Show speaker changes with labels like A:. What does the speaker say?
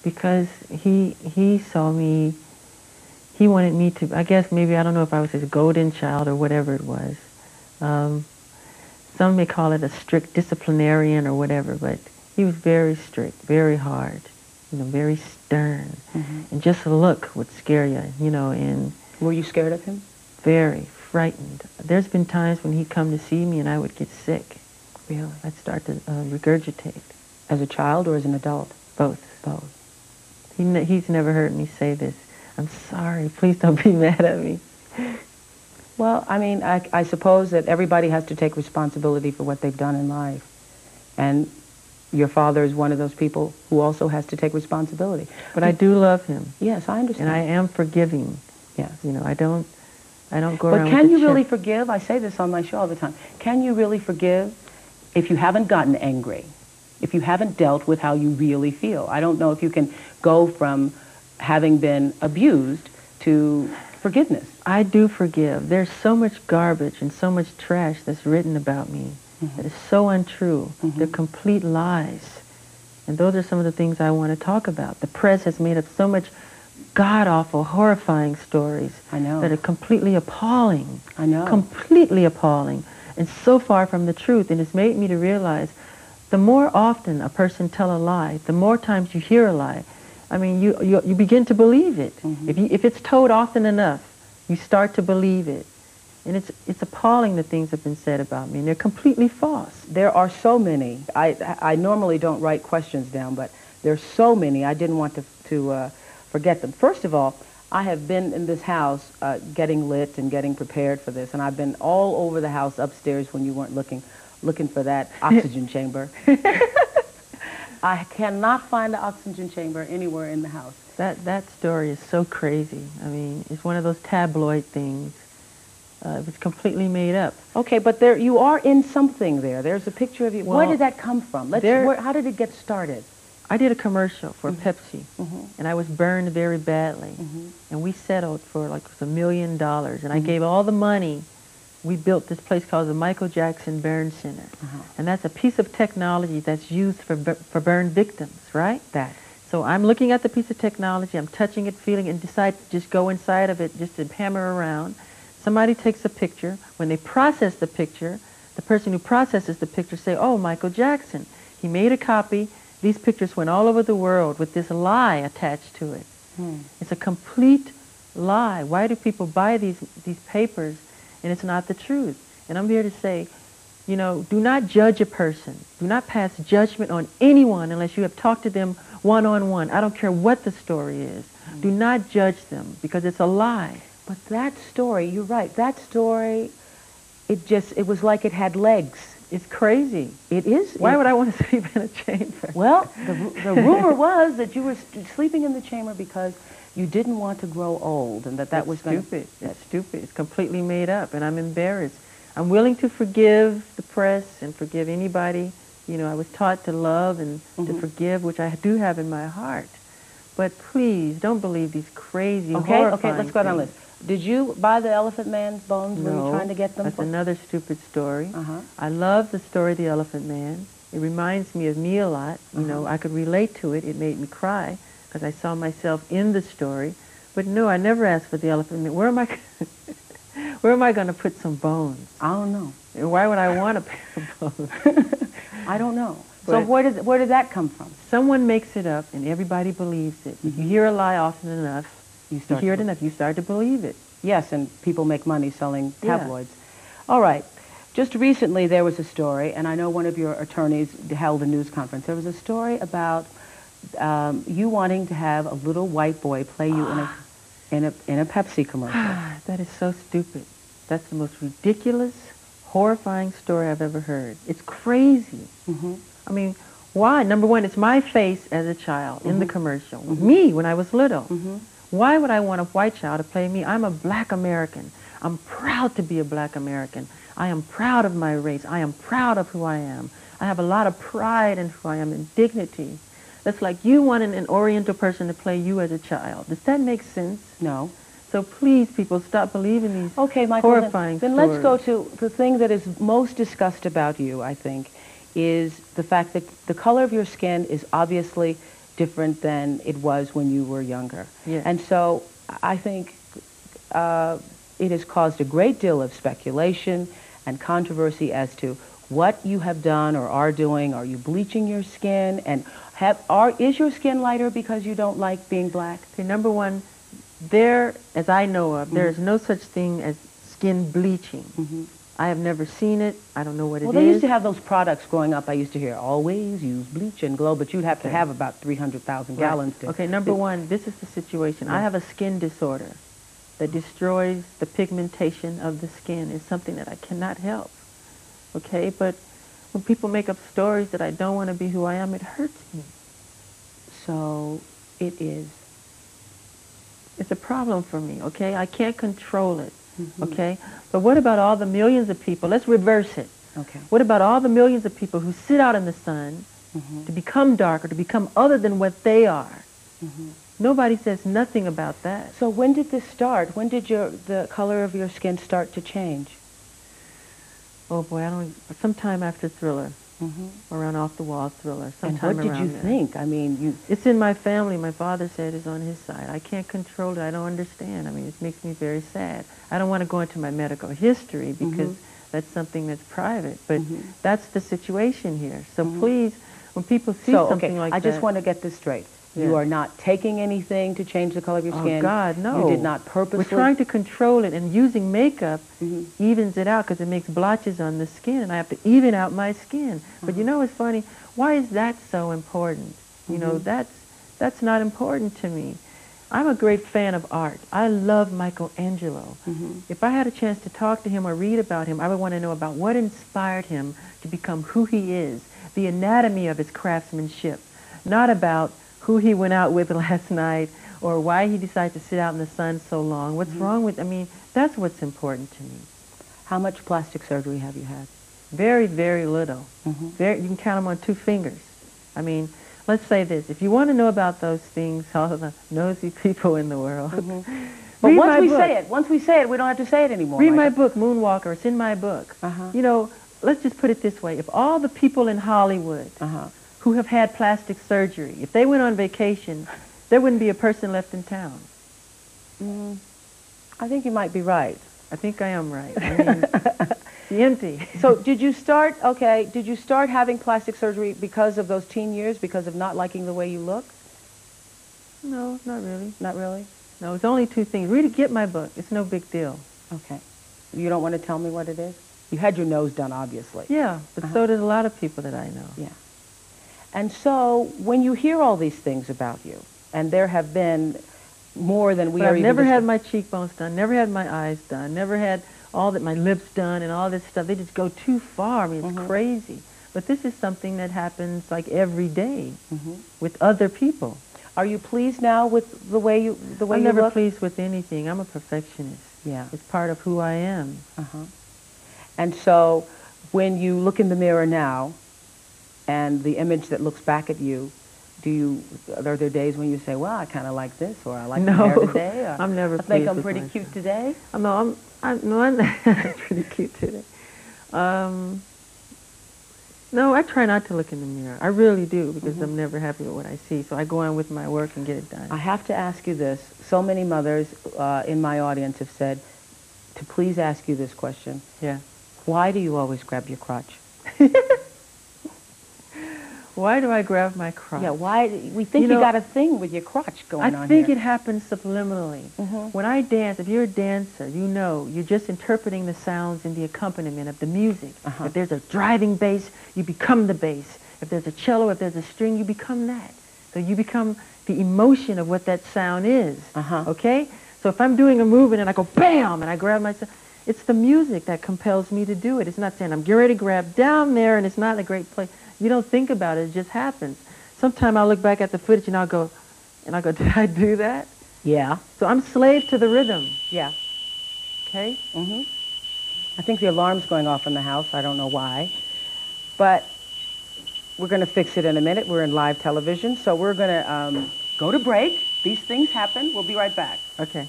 A: because he saw me. He wanted me to. I guess maybe I don't know if I was his golden child or whatever it was. Um, some may call it a strict disciplinarian or whatever, but he was very strict, very hard, very stern, and just a look would scare you, and
B: Were you scared of him?
A: very frightened. There's been times when he'd come to see me and I would get sick.
B: Really?
A: I'd start to regurgitate.
B: As a child or as an adult?
A: Both. He's never heard me say this. I'm sorry. Please don't be mad at me.
B: Well, I mean, I suppose that everybody has to take responsibility for what they've done in life. And your father is one of those people who also has to take responsibility.
A: But I do love him.
B: Yes, I understand.
A: And I am forgiving.
B: Yes.
A: I don't go
B: But
A: around
B: can
A: with
B: you
A: the
B: really
A: chip.
B: forgive? I say this on my show all the time. Can you really forgive if you haven't gotten angry? If you haven't dealt with how you really feel? I don't know if you can go from having been abused to forgiveness.
A: I do forgive. There's so much garbage and so much trash that's written about me that is so untrue. They're complete lies. And those are some of the things I want to talk about. The press has made up so much god-awful, horrifying stories
B: I know.
A: that are completely appalling.
B: I know.
A: Completely appalling. And so far from the truth. And it's made me to realize the more often a person tell a lie, the more times you hear a lie, I mean, you begin to believe it. If it's told often enough, you start to believe it. And it's appalling the things that have been said about me, and they're completely false.
B: There are so many. I normally don't write questions down, but there's so many. I didn't want to forget them. First of all, I have been in this house getting lit and getting prepared for this, and I've been all over the house upstairs when you weren't looking for that oxygen chamber. I cannot find the oxygen chamber anywhere in the house.
A: That story is so crazy. I mean, it's one of those tabloid things. It was completely made up.
B: Okay, but there you are in something there. There's a picture of you.
A: Well,
B: where did that come from? How did it get started?
A: I did a commercial for Pepsi, and I was burned very badly. And we settled for like $1 million, and I gave all the money. We built this place called the Michael Jackson Burn Center. And that's a piece of technology that's used for burn victims, right? So I'm looking at the piece of technology, I'm touching it, feeling it, and decide to just go inside of it just to hammer around. Somebody takes a picture. When they process the picture, the person who processes the picture say, oh, Michael Jackson. He made a copy. These pictures went all over the world with this lie attached to it. It's a complete lie. Why do people buy these papers and it's not the truth? And I'm here to say, do not judge a person. Do not pass judgment on anyone unless you have talked to them one-on-one. I don't care what the story is. Do not judge them because it's a lie.
B: But that story, you're right, that story, it was like it had legs.
A: It's crazy.
B: It is.
A: Why would I want to sleep in a chamber?
B: Well, the rumor was that you were sleeping in the chamber because you didn't want to grow old, and that was
A: stupid. It's stupid. It's completely made up, and I'm embarrassed. I'm willing to forgive the press and forgive anybody. I was taught to love and to forgive, which I do have in my heart. But please, don't believe these crazy, horrifying
B: Okay, let's go down the list. Did you buy the Elephant Man's bones?
A: No,
B: Were you trying to get them?
A: That's another stupid story.
B: Uh-huh.
A: I love the story of the Elephant Man. It reminds me of me a lot. I could relate to it. It made me cry because I saw myself in the story. But no, I never asked for the Elephant Man. Where am I going to put some bones?
B: I don't know.
A: And why would I want a pair of bones?
B: I don't know.
A: But
B: so where did that come from?
A: Someone makes it up and everybody believes it. If you hear a lie often enough, you start to believe it.
B: Yes, and people make money selling tabloids. Yeah. All right. Just recently there was a story, and I know one of your attorneys held a news conference. There was a story about you wanting to have a little white boy play you in a Pepsi commercial.
A: That is so stupid. That's the most ridiculous, horrifying story I've ever heard. It's crazy. I mean, why? Number one, it's my face as a child in the commercial. Me when I was little. Why would I want a white child to play me? I'm a black American. I'm proud to be a black American. I am proud of my race. I am proud of who I am. I have a lot of pride in who I am and dignity. That's like you wanting an Oriental person to play you as a child. Does that make sense?
B: No.
A: So please, people, stop believing these
B: Michael,
A: horrifying
B: then
A: stories.
B: Let's go to the thing that is most discussed about you, I think, is the fact that the color of your skin is obviously different than it was when you were younger.
A: Yes.
B: And so I think it has caused a great deal of speculation and controversy as to what you have done or are doing. Are you bleaching your skin? And is your skin lighter because you don't like being black?
A: Okay, number one, as I know of, there is no such thing as skin bleaching. I have never seen it. I don't know what it is.
B: Well, they used to have those products growing up. I used to hear, always use bleach and glow, but you'd have to have about 300,000 gallons.
A: Okay, number one, this is the situation. I have a skin disorder that destroys the pigmentation of the skin. It's something that I cannot help. Okay, but when people make up stories that I don't want to be who I am, it hurts me.
B: So it is.
A: It's a problem for me, okay? I can't control it, okay? But what about all the millions of people? Let's reverse it.
B: Okay.
A: What about all the millions of people who sit out in the sun to become darker, to become other than what they are? Nobody says nothing about that.
B: So when did this start? When did the color of your skin start to change?
A: Oh boy, sometime after Thriller, around Off the Wall Thriller.
B: And what did you think? I mean,
A: it's in my family. My father said it's on his side. I can't control it. I don't understand. I mean, it makes me very sad. I don't want to go into my medical history because that's something that's private. But that's the situation here. So please, when people see something like that.
B: I just want to get this straight.
A: Yeah.
B: You are not taking anything to change the color of your skin.
A: Oh, God, no.
B: You did not purposely.
A: We're trying to control it, and using makeup evens it out because it makes blotches on the skin, and I have to even out my skin. But you know what's funny? Why is that so important? You know, that's not important to me. I'm a great fan of art. I love Michelangelo. If I had a chance to talk to him or read about him, I would want to know about what inspired him to become who he is, the anatomy of his craftsmanship, not about who he went out with last night, or why he decided to sit out in the sun so long. What's wrong with, I mean, that's what's important to me.
B: How much plastic surgery have you had?
A: Very, very little. You can count them on 2 fingers. I mean, let's say this. If you want to know about those things, all the nosy people in the world,
B: But once we say it, we don't have to say it anymore.
A: Read my book, Moonwalker. It's in my book. You know, let's just put it this way. If all the people in Hollywood who have had plastic surgery, if they went on vacation, there wouldn't be a person left in town.
B: I think you might be right.
A: I think I am right. I mean, the empty.
B: So did you start having plastic surgery because of those teen years, because of not liking the way you look?
A: No, not really.
B: Not really?
A: No, it's only 2 things. Get my book. It's no big deal.
B: Okay. You don't want to tell me what it is? You had your nose done, obviously.
A: Yeah, but so did a lot of people that I know.
B: Yeah. And so when you hear all these things about you, and there have been more than we are
A: I've never had my cheekbones done, never had my eyes done, never had my lips done and all this stuff. They just go too far. I mean, it's crazy. But this is something that happens like every day with other people.
B: Are you pleased now with the way you look?
A: I'm never pleased with anything. I'm a perfectionist.
B: Yeah.
A: It's part of who I am.
B: And so when you look in the mirror now and the image that looks back at you, are there days when you say, well, I kind of like this, or I like my hair today, or
A: I'm never
B: I think I'm
A: with
B: pretty
A: myself.
B: cute today?
A: No, I'm pretty cute today. No, I try not to look in the mirror. I really do, because I'm never happy with what I see. So I go on with my work and get it done.
B: I have to ask you this. So many mothers in my audience have said to please ask you this question.
A: Yeah.
B: Why do you always grab your crotch?
A: Why do I grab my crotch?
B: Yeah, why? We think you got a thing with your crotch going on
A: I think
B: here.
A: it happens subliminally. When I dance, if you're a dancer, you know, you're just interpreting the sounds and the accompaniment of the music. If there's a driving bass, you become the bass. If there's a cello, if there's a string, you become that. So you become the emotion of what that sound is. Okay? So if I'm doing a movement and I go bam and I grab myself, it's the music that compels me to do it. It's not saying I'm getting ready to grab down there and it's not a great place. You don't think about it, it just happens. Sometimes I'll look back at the footage and I'll go, did I do that?
B: Yeah.
A: So I'm slave to the rhythm.
B: Yeah.
A: Okay?
B: I think the alarm's going off in the house. I don't know why. But we're going to fix it in a minute. We're in live television, so we're going to go to break. These things happen. We'll be right back.
A: Okay.